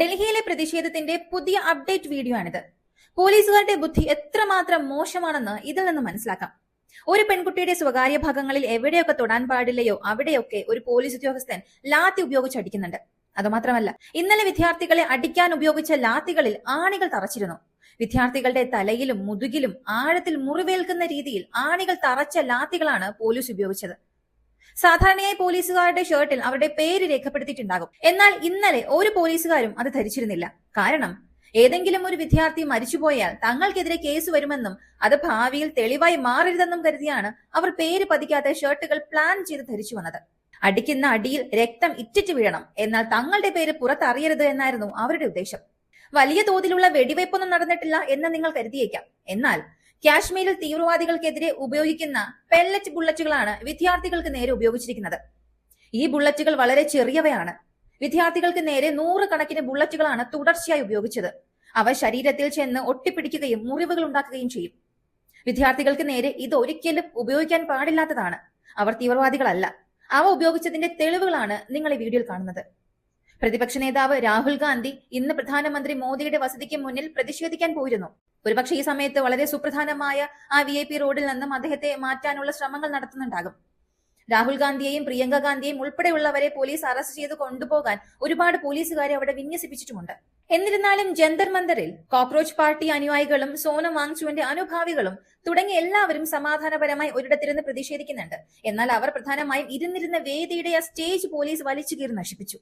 ഡൽഹിയിലെ പ്രതിഷേധത്തിന്റെ പുതിയ അപ്ഡേറ്റ് വീഡിയോ ആണിത്. പോലീസുകാരുടെ ബുദ്ധി എത്രമാത്രം മോശമാണെന്ന് ഇതിൽ നിന്ന് മനസ്സിലാക്കാം. ഒരു പെൺകുട്ടിയുടെ സ്വകാര്യ ഭാഗങ്ങളിൽ എവിടെയൊക്കെ തൊടാൻ പാടില്ലയോ അവിടെയൊക്കെ ഒരു പോലീസ് ഉദ്യോഗസ്ഥൻ ലാത്തി ഉപയോഗിച്ച് അടിക്കുന്നുണ്ട്. അതുമാത്രമല്ല, ഇന്നലെ വിദ്യാർത്ഥികളെ അടിക്കാൻ ഉപയോഗിച്ച ലാത്തികളിൽ ആണികൾ തറച്ചിരുന്നു. വിദ്യാർത്ഥികളുടെ തലയിലും മുതുകിലും ആഴത്തിൽ മുറിവേൽക്കുന്ന രീതിയിൽ ആണികൾ തറച്ച ലാത്തികളാണ് പോലീസ് ഉപയോഗിച്ചത്. സാധാരണയായി പോലീസുകാരുടെ ഷർട്ടിൽ അവരുടെ പേര് രേഖപ്പെടുത്തിയിട്ടുണ്ടാകും. എന്നാൽ ഇന്നലെ ഒരു പോലീസുകാരും അത് ധരിച്ചിരുന്നില്ല. കാരണം ഏതെങ്കിലും ഒരു വിദ്യാർത്ഥി മരിച്ചുപോയാൽ തങ്ങൾക്കെതിരെ കേസ് വരുമെന്നും അത് ഭാവിയിൽ തെളിവായി മാറരുതെന്നും കരുതിയാണ് അവർ പേര് പതിക്കാത്ത ഷർട്ടുകൾ പ്ലാൻ ചെയ്ത് ധരിച്ചു വന്നത്. അടിക്കുന്ന അടിയിൽ രക്തം ഇറ്റിറ്റ് വീഴണം, എന്നാൽ തങ്ങളുടെ പേര് പുറത്തറിയരുത് എന്നായിരുന്നു അവരുടെ ഉദ്ദേശം. വലിയ തോതിലുള്ള വെടിവയ്പൊന്നും നടന്നിട്ടില്ല എന്ന് നിങ്ങൾ കരുതിയേക്കാം. എന്നാൽ കാശ്മീരിൽ തീവ്രവാദികൾക്കെതിരെ ഉപയോഗിക്കുന്ന പെല്ലറ്റ് ബുള്ളറ്റുകളാണ് വിദ്യാർത്ഥികൾക്ക് നേരെ ഉപയോഗിച്ചിരിക്കുന്നത്. ഈ ബുള്ളറ്റുകൾ വളരെ ചെറിയവയാണ്. വിദ്യാർത്ഥികൾക്ക് നേരെ 100 കണക്കിന് ബുള്ളറ്റുകളാണ് തുടർച്ചയായി ഉപയോഗിച്ചത്. അവ ശരീരത്തിൽ ചെന്ന് ഒട്ടിപ്പിടിക്കുകയും മുറിവുകൾ ഉണ്ടാക്കുകയും ചെയ്യും. വിദ്യാർത്ഥികൾക്ക് നേരെ ഇത് ഒരിക്കലും ഉപയോഗിക്കാൻ പാടില്ലാത്തതാണ്. അവർ തീവ്രവാദികളല്ല. അവ ഉപയോഗിച്ചതിന്റെ തെളിവുകളാണ് നിങ്ങൾ ഈ വീഡിയോയിൽ കാണുന്നത്. പ്രതിപക്ഷ നേതാവ് രാഹുൽ ഗാന്ധി ഇന്ന് പ്രധാനമന്ത്രി മോദിയുടെ വസതിക്ക് മുന്നിൽ പ്രതിഷേധിക്കാൻ പോയിരുന്നു. ഒരുപക്ഷെ ഈ സമയത്ത് വളരെ സുപ്രധാനമായ ആ VIP റോഡിൽ നിന്നും അദ്ദേഹത്തെ മാറ്റാനുള്ള ശ്രമങ്ങൾ നടത്തുന്നുണ്ടാകും. രാഹുൽ ഗാന്ധിയെയും പ്രിയങ്ക ഗാന്ധിയെയും ഉൾപ്പെടെയുള്ളവരെ പോലീസ് അറസ്റ്റ് ചെയ്ത് കൊണ്ടുപോകാൻ ഒരുപാട് പോലീസുകാരെ അവിടെ വിന്യസിപ്പിച്ചിട്ടുമുണ്ട്. എന്നിരുന്നാലും ജന്തർ മന്ദറിൽ കോക്രോച്ച് പാർട്ടി അനുയായികളും സോനം വാങ്ചുവിന്റെ അനുഭാവികളും തുടങ്ങി എല്ലാവരും സമാധാനപരമായി ഒരിടത്തിരുന്ന് പ്രതിഷേധിക്കുന്നുണ്ട്. എന്നാൽ അവർ പ്രധാനമായും ഇരുന്നിരുന്ന വേദിയുടെ ആ സ്റ്റേജ് പോലീസ് വലിച്ചു കീറി നശിപ്പിച്ചു.